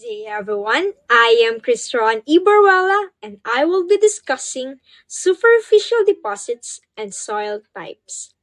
day, everyone. I am Christian Ibarwala, and I will be discussing superficial deposits and soil types.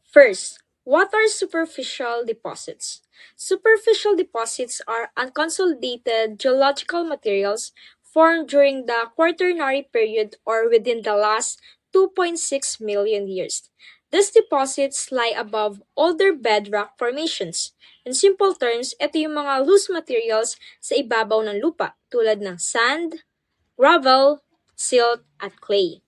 First, what are superficial deposits? Superficial deposits are unconsolidated geological materials formed during the Quaternary period or within the last 2.6 million years. These deposits lie above older bedrock formations. In simple terms, ito yung mga loose materials sa ibabaw ng lupa tulad ng sand, gravel, silt, at clay.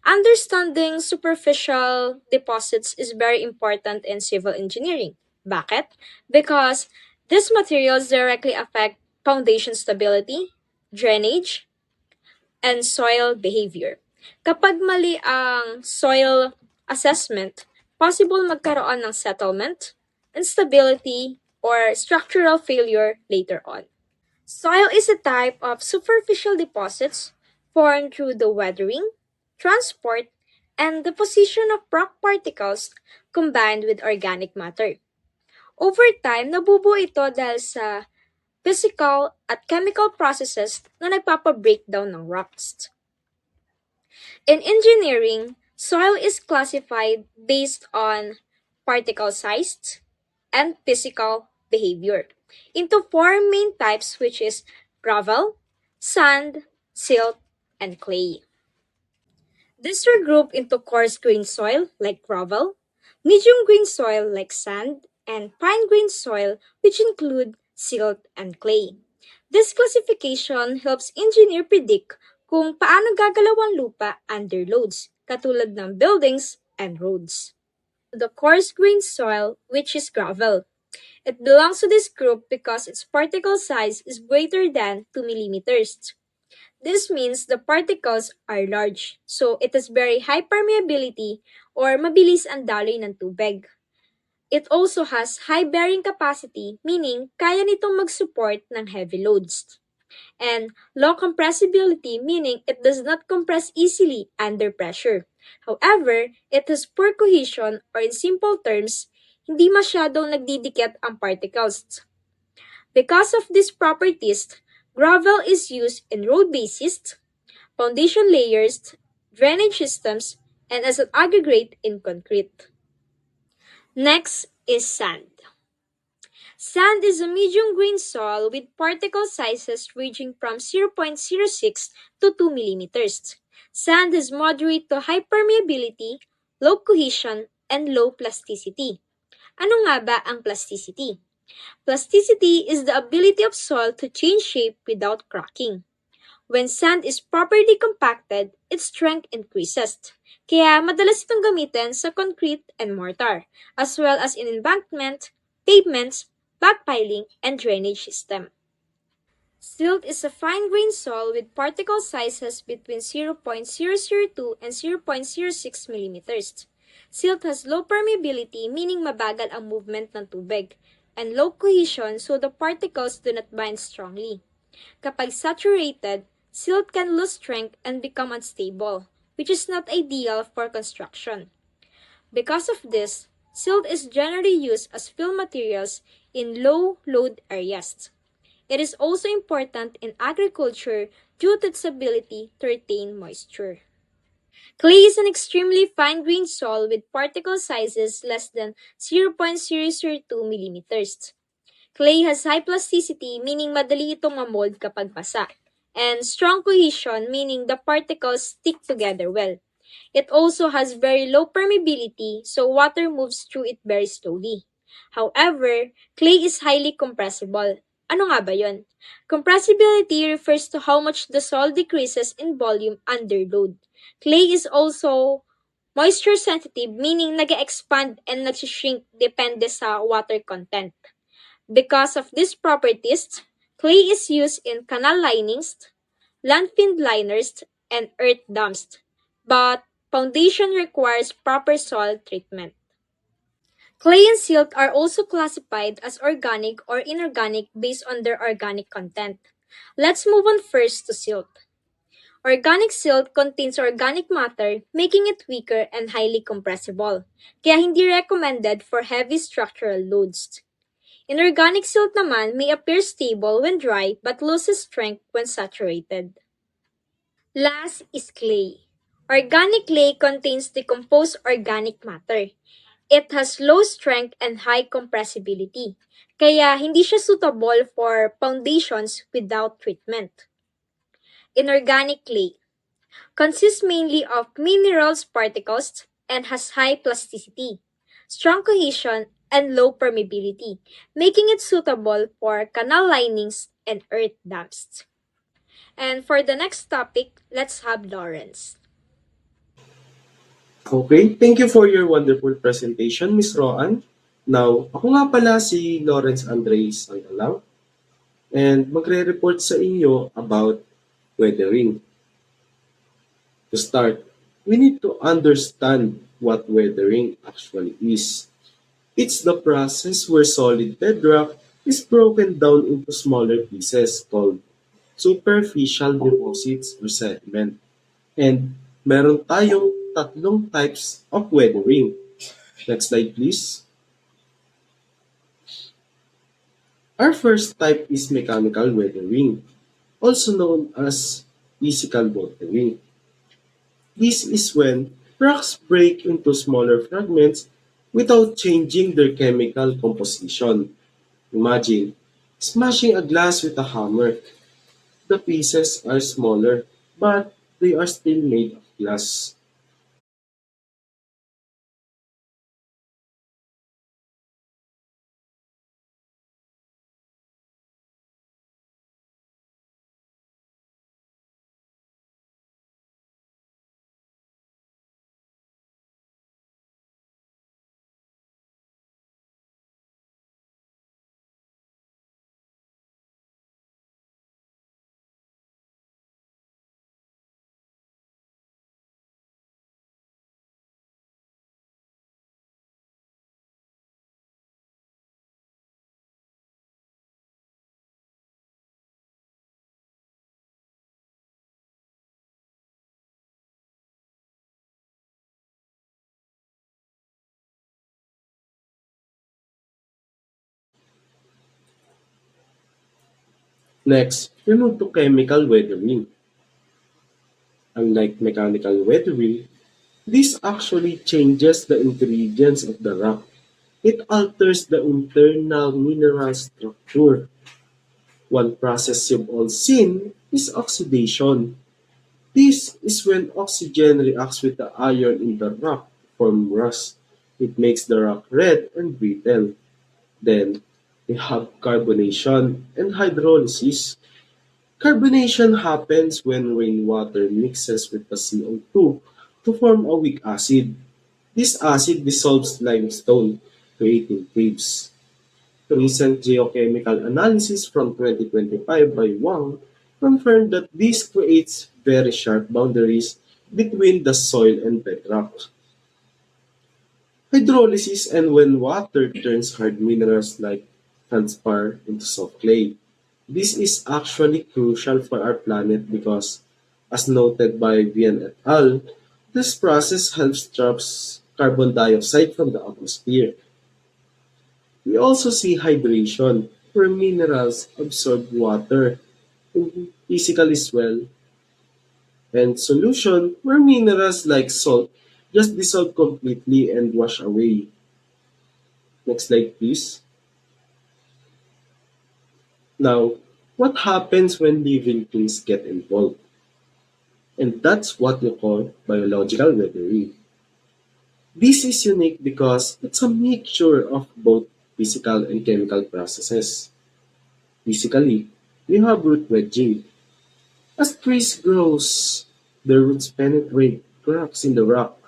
Understanding superficial deposits is very important in civil engineering. Bakit? Because these materials directly affect foundation stability, drainage, and soil behavior. Kapag mali ang soil assessment, possible magkaroon ng settlement, instability, or structural failure later on. Soil is a type of superficial deposits formed through the weathering, transport, and deposition of rock particles combined with organic matter. Over time, nabubuo ito dahil sa physical at chemical processes na nagpapa-breakdown ng rocks. In engineering, soil is classified based on particle size and physical behavior into four main types, which is gravel, sand, silt, and clay. These are grouped into coarse-grained soil like gravel, medium-grained soil like sand, and fine-grained soil which include silt and clay. This classification helps engineer predict kung paano gagalaw ang lupa under loads, katulad ng buildings and roads. The coarse-grained soil, which is gravel. It belongs to this group because its particle size is greater than 2 millimeters. This means the particles are large, so it has very high permeability or mabilis ang daloy ng tubig. It also has high bearing capacity, meaning kaya nitong mag-support ng heavy loads. And low compressibility, meaning it does not compress easily under pressure. However, it has poor cohesion, or in simple terms, hindi masyadong nagdidikit ang particles. Because of these properties, gravel is used in road bases, foundation layers, drainage systems, and as an aggregate in concrete. Next is sand. Sand is a medium-grained soil with particle sizes ranging from 0.06 to 2 millimeters. Sand has moderate to high permeability, low cohesion, and low plasticity. Ano nga ba ang plasticity? Plasticity is the ability of soil to change shape without cracking. When sand is properly compacted, its strength increases. Kaya madalas itong gamitin sa concrete and mortar, as well as in embankment, pavements, backpiling, and drainage system. Silt is a fine-grained soil with particle sizes between 0.002 and 0.06 millimeters. Silt has low permeability, meaning mabagal ang movement ng tubig, and low cohesion, so the particles do not bind strongly. Kapag saturated, silt can lose strength and become unstable, which is not ideal for construction. Because of this, silt is generally used as fill materials in low-load areas. It is also important in agriculture due to its ability to retain moisture. Clay is an extremely fine-grained soil with particle sizes less than 0.002 millimeters. Clay has high plasticity, meaning madali itong mamold kapag basa, and strong cohesion, meaning the particles stick together well. It also has very low permeability, so water moves through it very slowly. However, clay is highly compressible. Ano nga ba yun? Compressibility refers to how much the soil decreases in volume under load. Clay is also moisture sensitive, meaning nag-expand and nag-shrink depende sa water content. Because of these properties, clay is used in canal linings, landfill liners, and earth dams. But foundation requires proper soil treatment. Clay and silt are also classified as organic or inorganic based on their organic content. Let's move on first to silt. Organic silt contains organic matter, making it weaker and highly compressible, kaya hindi recommended for heavy structural loads. Inorganic silt naman may appear stable when dry but loses strength when saturated. Last is clay. Organic clay contains decomposed organic matter. It has low strength and high compressibility, kaya hindi siya suitable for foundations without treatment. Inorganic clay consists mainly of minerals particles and has high plasticity, strong cohesion, and low permeability, making it suitable for canal linings and earth dams. And for the next topic, let's have Lawrence. Okay, thank you for your wonderful presentation, Miss Roan. Now, ako nga pala si Lawrence Andres Angalang and magre-report sa inyo about weathering. To start, we need to understand what weathering actually is. It's the process where solid bedrock is broken down into smaller pieces called superficial deposits or sediment. And meron tayong tatlong types of weathering. Next slide please. Our first type is mechanical weathering, also known as physical weathering. This is when rocks break into smaller fragments without changing their chemical composition. Imagine smashing a glass with a hammer. The pieces are smaller, but they are still made of glass. Next, we move to chemical weathering. Unlike mechanical weathering, this actually changes the ingredients of the rock. It alters the internal mineral structure. One process you've all seen is oxidation. This is when oxygen reacts with the iron in the rock to form rust. It makes the rock red and brittle. Then, we have carbonation and hydrolysis. Carbonation happens when rainwater mixes with the CO2 to form a weak acid. This acid dissolves limestone, creating caves. Recent geochemical analysis from 2025 by Wang confirmed that this creates very sharp boundaries between the soil and bedrock. Hydrolysis and when water turns hard minerals like feldspar into soft clay. This is actually crucial for our planet because, as noted by Vian et al., this process helps trap carbon dioxide from the atmosphere. We also see hydration, where minerals absorb water physically as well, and solution, where minerals like salt just dissolve completely and wash away. Next slide, please. Now, what happens when living things get involved? And that's what we call biological weathering. This is unique because it's a mixture of both physical and chemical processes. Physically, we have root wedging. As trees grows, the roots penetrate cracks in the rock.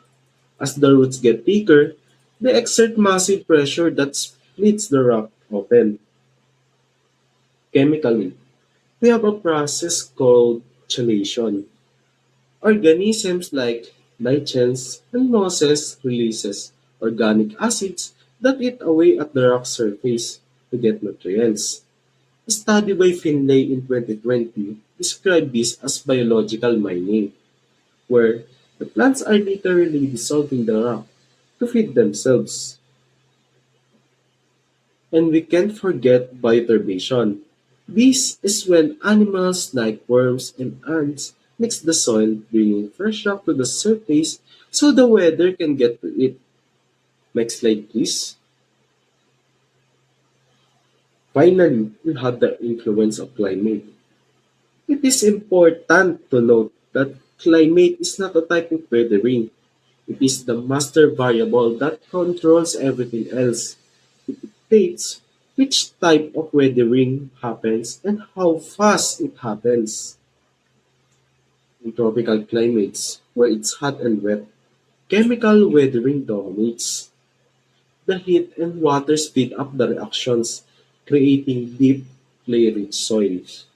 As the roots get thicker, they exert massive pressure that splits the rock open. Chemically, we have a process called chelation. Organisms like lichens and mosses releases organic acids that eat away at the rock surface to get nutrients. A study by Finlay in 2020 described this as biological mining, where the plants are literally dissolving the rock to feed themselves. And we can't forget bioturbation. This is when animals like worms and ants mix the soil, bringing fresh rock to the surface so the weather can get to it. Next slide, please. Finally, we have the influence of climate. It is important to note that climate is not a type of weathering. It is the master variable that controls everything else. It dictates which type of weathering happens and how fast it happens. In tropical climates, where it's hot and wet, chemical weathering dominates. The heat and water speed up the reactions, creating deep, clay-rich soils.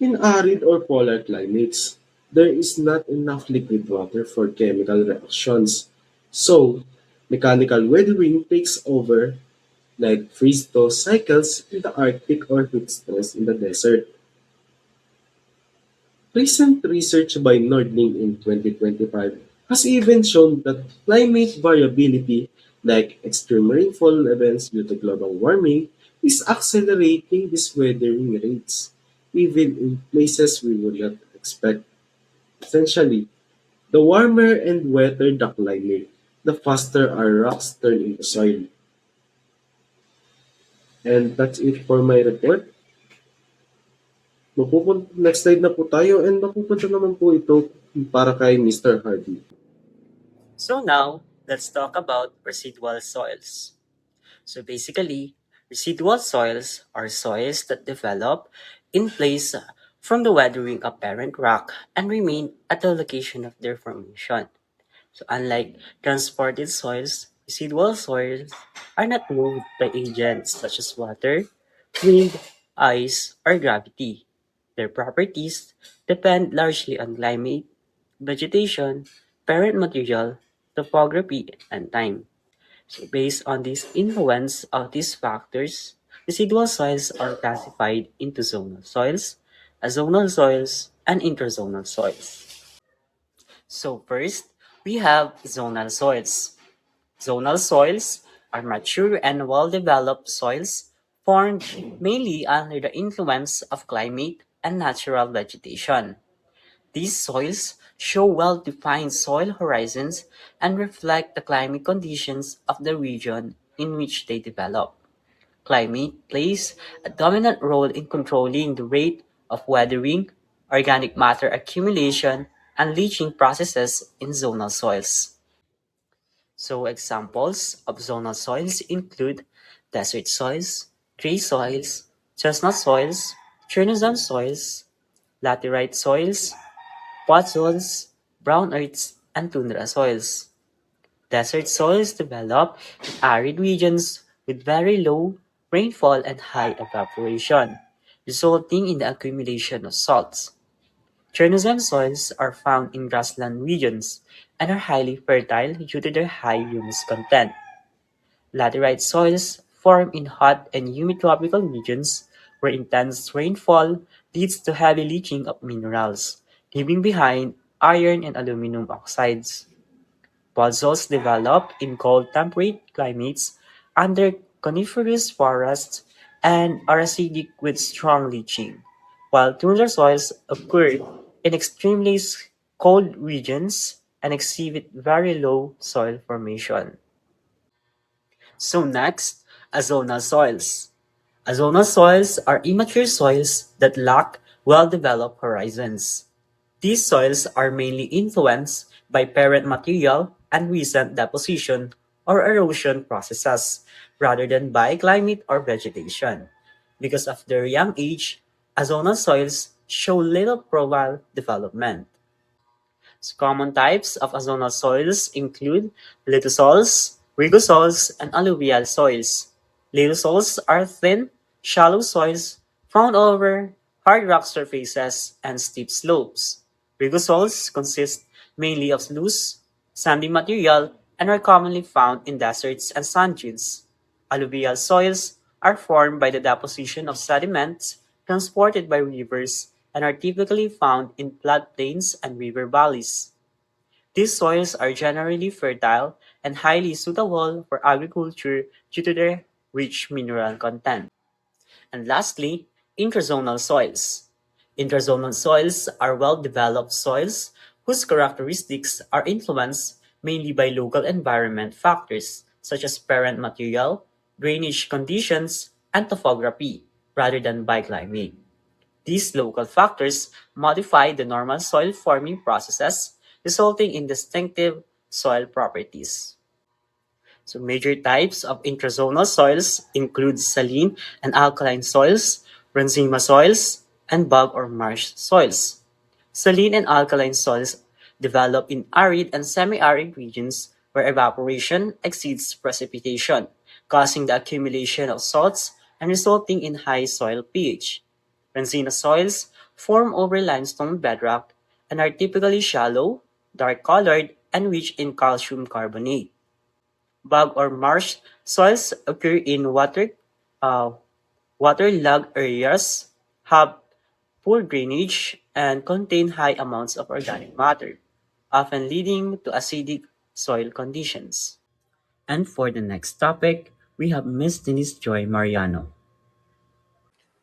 In arid or polar climates, there is not enough liquid water for chemical reactions. So, mechanical weathering takes over, like freeze-thaw cycles in the Arctic or heat stress in the desert. Recent research by Nordling in 2025 has even shown that climate variability, like extreme rainfall events due to global warming, is accelerating these weathering rates, even in places we would not expect. Essentially, the warmer and wetter the climate, the faster our rocks turn into soil. And that's it for my report. Next slide na po tayo and mapupunta naman po ito para kay Mr. Hardy. So now, let's talk about residual soils. So basically, residual soils are soils that develop in place from the weathering of parent rock and remain at the location of their formation. So unlike transported soils, residual soils are not moved by agents such as water, wind, ice, or gravity. Their properties depend largely on climate, vegetation, parent material, topography, and time. So based on this influence of these factors, residual soils are classified into zonal soils, azonal soils, and interzonal soils. So first, we have zonal soils. Zonal soils are mature and well-developed soils formed mainly under the influence of climate and natural vegetation. These soils show well-defined soil horizons and reflect the climate conditions of the region in which they develop. Climate plays a dominant role in controlling the rate of weathering, organic matter accumulation, and leaching processes in zonal soils. So examples of zonal soils include desert soils, clay soils, chestnut soils, Chernozem soils, laterite soils, soils, brown earths, and tundra soils. Desert soils develop in arid regions with very low rainfall and high evaporation, resulting in the accumulation of salts. Chernozem soils are found in grassland regions and are highly fertile due to their high humus content. Laterite soils form in hot and humid tropical regions where intense rainfall leads to heavy leaching of minerals, leaving behind iron and aluminum oxides. Podzol develop in cold temperate climates under coniferous forests and are acidic with strong leaching, while tundra soils occur in extremely cold regions and exhibit very low soil formation. So next, azonal soils. Azonal soils are immature soils that lack well-developed horizons. These soils are mainly influenced by parent material and recent deposition or erosion processes rather than by climate or vegetation. Because of their young age, azonal soils show little profile development. So common types of azonal soils include litosols, rigosols, and alluvial soils. Litosols are thin, shallow soils found over hard rock surfaces and steep slopes. Rigosols consist mainly of loose, sandy material and are commonly found in deserts and sand dunes. Alluvial soils are formed by the deposition of sediments transported by rivers and are typically found in floodplains and river valleys. These soils are generally fertile and highly suitable for agriculture due to their rich mineral content. And lastly, intrazonal soils. Intrazonal soils are well-developed soils whose characteristics are influenced mainly by local environment factors such as parent material, drainage conditions, and topography, rather than by climate. These local factors modify the normal soil forming processes, resulting in distinctive soil properties. So major types of intrazonal soils include saline and alkaline soils, Ranzima soils, and bog or marsh soils. Saline and alkaline soils develop in arid and semi-arid regions where evaporation exceeds precipitation, causing the accumulation of salts and resulting in high soil pH. Ranzina soils form over limestone bedrock and are typically shallow, dark-colored, and rich in calcium carbonate. Bog or marsh soils occur in uh, waterlogged areas, have poor drainage, and contain high amounts of organic matter, often leading to acidic soil conditions. And for the next topic, we have Miss Denise Joy Mariano.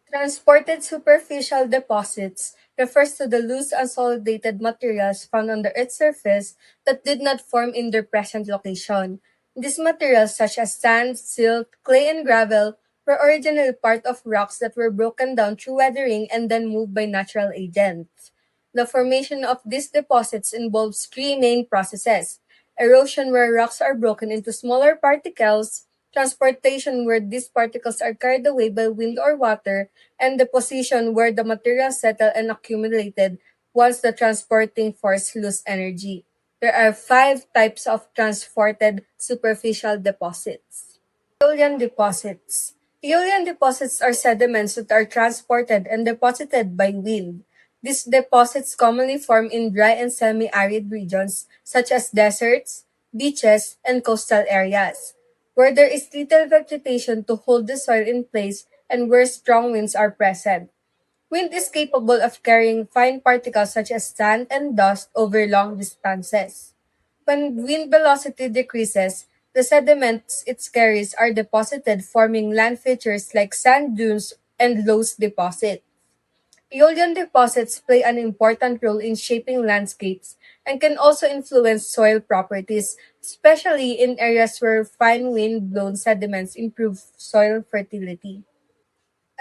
Transported superficial deposits refers to the loose unsolidated materials found on the Earth's surface that did not form in their present location. These materials, such as sand, silt, clay, and gravel, were originally part of rocks that were broken down through weathering and then moved by natural agents. The formation of these deposits involves three main processes: erosion, where rocks are broken into smaller particles; transportation, where these particles are carried away by wind or water; and deposition, where the materials settle and accumulated once the transporting force lose energy. There are five types of transported superficial deposits. Aeolian deposits. Aeolian deposits are sediments that are transported and deposited by wind. These deposits commonly form in dry and semi-arid regions such as deserts, beaches, and coastal areas, where there is little vegetation to hold the soil in place and where strong winds are present. Wind is capable of carrying fine particles such as sand and dust over long distances. When wind velocity decreases, the sediments it carries are deposited, forming land features like sand dunes and loess deposits. Aeolian deposits play an important role in shaping landscapes and can also influence soil properties, especially in areas where fine wind-blown sediments improve soil fertility.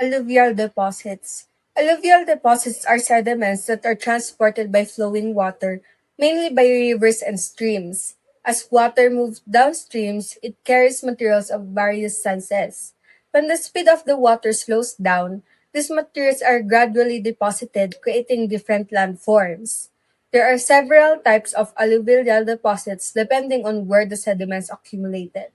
Alluvial deposits. Alluvial deposits are sediments that are transported by flowing water, mainly by rivers and streams. As water moves downstreams, it carries materials of various sizes. When the speed of the water slows down, these materials are gradually deposited, creating different landforms. There are several types of alluvial deposits depending on where the sediments accumulated.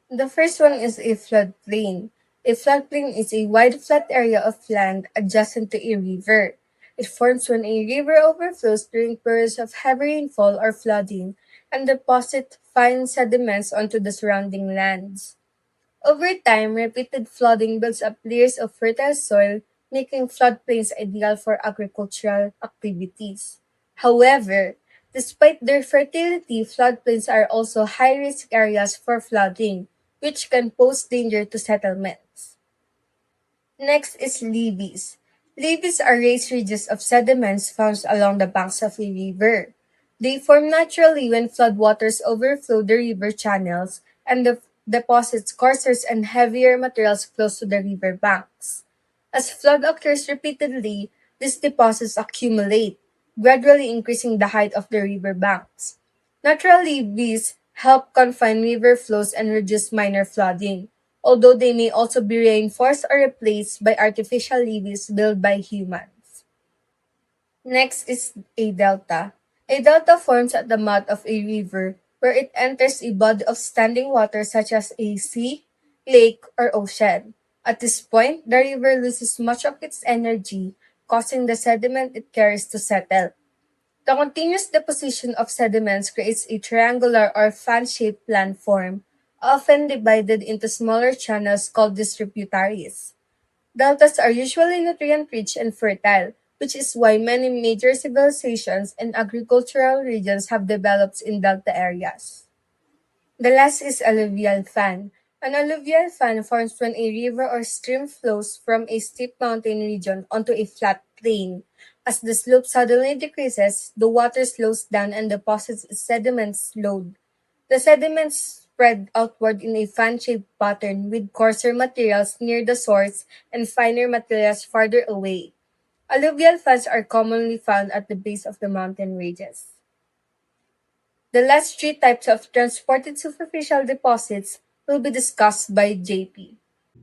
The first one is a floodplain. A floodplain is a wide flat area of land adjacent to a river. It forms when a river overflows during periods of heavy rainfall or flooding and deposits fine sediments onto the surrounding lands. Over time, repeated flooding builds up layers of fertile soil, making floodplains ideal for agricultural activities. However, despite their fertility, floodplains are also high-risk areas for flooding, which can pose danger to settlements. Next is levees. Levees are raised ridges of sediments found along the banks of a river. They form naturally when floodwaters overflow the river channels and deposits coarser and heavier materials close to the river banks. As flood occurs repeatedly, these deposits accumulate, gradually increasing the height of the river banks. Natural levees help confine river flows and reduce minor flooding, although they may also be reinforced or replaced by artificial levees built by humans. Next is a delta. A delta forms at the mouth of a river where it enters a body of standing water such as a sea, lake, or ocean. At this point, the river loses much of its energy, causing the sediment it carries to settle. The continuous deposition of sediments creates a triangular or fan-shaped landform, often divided into smaller channels called distributaries. Deltas are usually nutrient-rich and fertile, which is why many major civilizations and agricultural regions have developed in delta areas. The last is alluvial fan. An alluvial fan forms when a river or stream flows from a steep mountain region onto a flat plain. As the slope suddenly decreases, the water slows down and deposits sediments load. The sediments spread outward in a fan-shaped pattern with coarser materials near the source and finer materials farther away. Alluvial fans are commonly found at the base of the mountain ranges. The last three types of transported superficial deposits will be discussed by JP.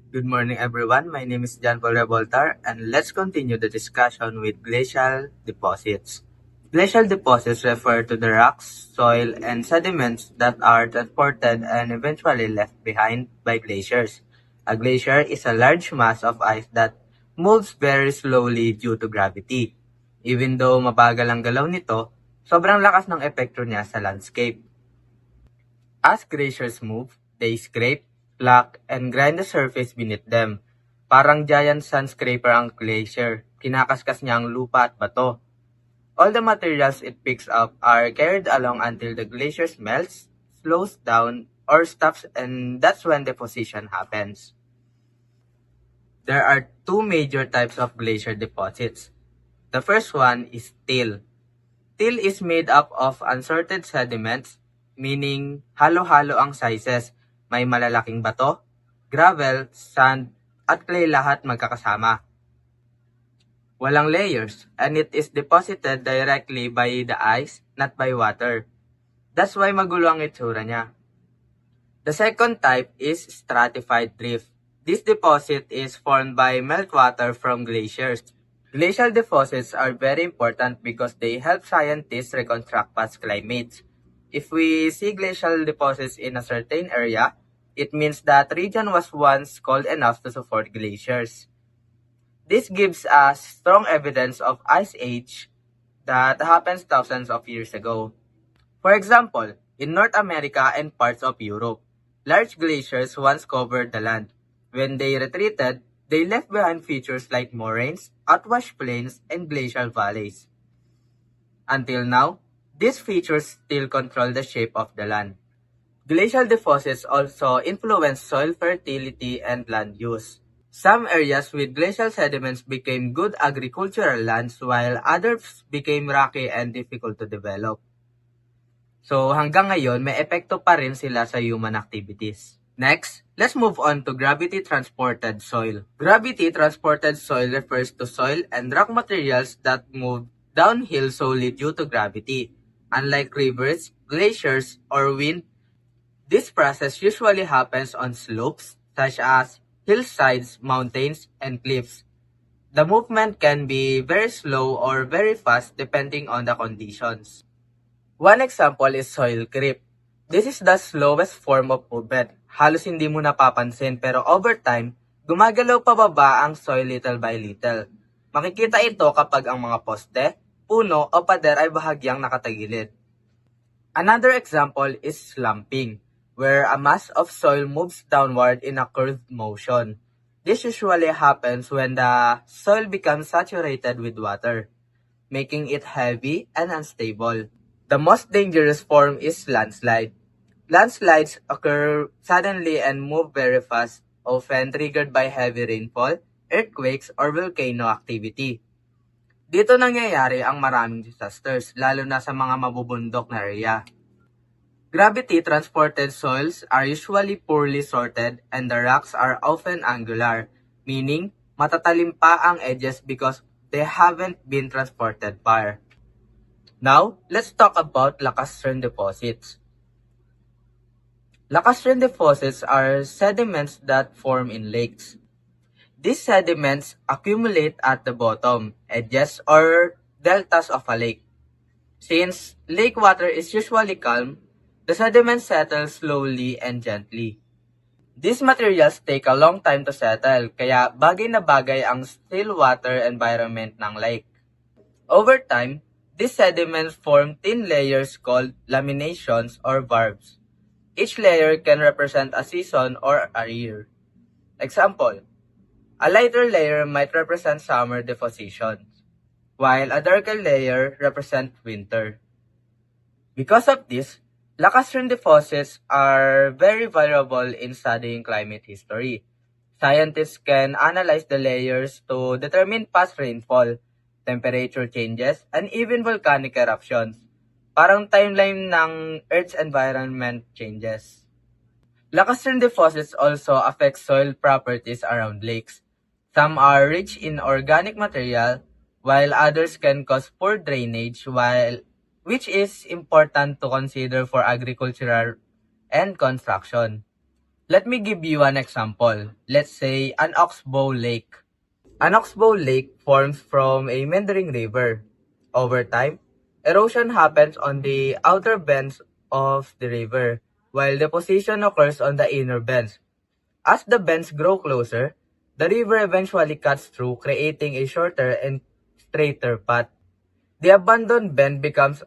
Good morning, everyone. My name is John Paul Revoltar, and let's continue the discussion with glacial deposits. Glacial deposits refer to the rocks, soil, and sediments that are transported and eventually left behind by glaciers. A glacier is a large mass of ice that moves very slowly due to gravity. Even though mabagal ang galaw nito, sobrang lakas ng epekto niya sa landscape. As glaciers move, they scrape, pluck, and grind the surface beneath them. Parang giant sand scraper ang glacier. Kinakaskas niya ang lupa at bato. All the materials it picks up are carried along until the glacier melts, slows down, or stops, and that's when deposition happens. There are two major types of glacier deposits. The first one is till. Till is made up of unsorted sediments, meaning halo-halo ang sizes. May malalaking bato, gravel, sand, at clay lahat magkakasama. Walang layers, and it is deposited directly by the ice, not by water. That's why magulo ang itsura niya. The second type is stratified drift. This deposit is formed by meltwater from glaciers. Glacial deposits are very important because they help scientists reconstruct past climates. If we see glacial deposits in a certain area, it means that region was once cold enough to support glaciers. This gives us strong evidence of ice age that happens thousands of years ago. For example, in North America and parts of Europe, large glaciers once covered the land. When they retreated, they left behind features like moraines, outwash plains, and glacial valleys. Until now, these features still control the shape of the land. Glacial deposits also influence soil fertility and land use. Some areas with glacial sediments became good agricultural lands while others became rocky and difficult to develop. So hanggang ngayon, may epekto pa rin sila sa human activities. Next, let's move on to gravity-transported soil. Gravity-transported soil refers to soil and rock materials that move downhill solely due to gravity. Unlike rivers, glaciers, or wind, this process usually happens on slopes such as hillsides, mountains, and cliffs. The movement can be very slow or very fast depending on the conditions. One example is soil creep. This is the slowest form of movement. Halos hindi mo napapansin pero over time, gumagalaw pababa ang soil little by little. Makikita ito kapag ang mga poste, puno o pader ay bahagyang nakatagilid. Another example is slumping, where a mass of soil moves downward in a curved motion. This usually happens when the soil becomes saturated with water, making it heavy and unstable. The most dangerous form is landslide. Landslides occur suddenly and move very fast, often triggered by heavy rainfall, earthquakes, or volcano activity. Dito nangyayari ang maraming disasters, lalo na sa mga mabubundok na area. Gravity-transported soils are usually poorly sorted and the rocks are often angular, meaning matatalim pa ang edges because they haven't been transported far. Now, let's talk about lacustrine deposits. Lacustrine deposits are sediments that form in lakes. These sediments accumulate at the bottom, edges, or deltas of a lake. Since lake water is usually calm, the sediments settle slowly and gently. These materials take a long time to settle, kaya bagay na bagay ang still water environment ng lake. Over time, these sediments form thin layers called laminations or varves. Each layer can represent a season or a year. Example, a lighter layer might represent summer deposition, while a darker layer represents winter. Because of this, Lacustrine deposits are very valuable in studying climate history. Scientists can analyze the layers to determine past rainfall, temperature changes, and even volcanic eruptions. Parang timeline ng Earth's environment changes. Lacustrine deposits also affect soil properties around lakes. Some are rich in organic material, while others can cause poor drainage, which is important to consider for agricultural and construction. Let me give you an example. Let's say an oxbow lake. An oxbow lake forms from a meandering river. Over time, erosion happens on the outer bends of the river, while deposition occurs on the inner bends. As the bends grow closer, the river eventually cuts through, creating a shorter and straighter path. The abandoned bend becomes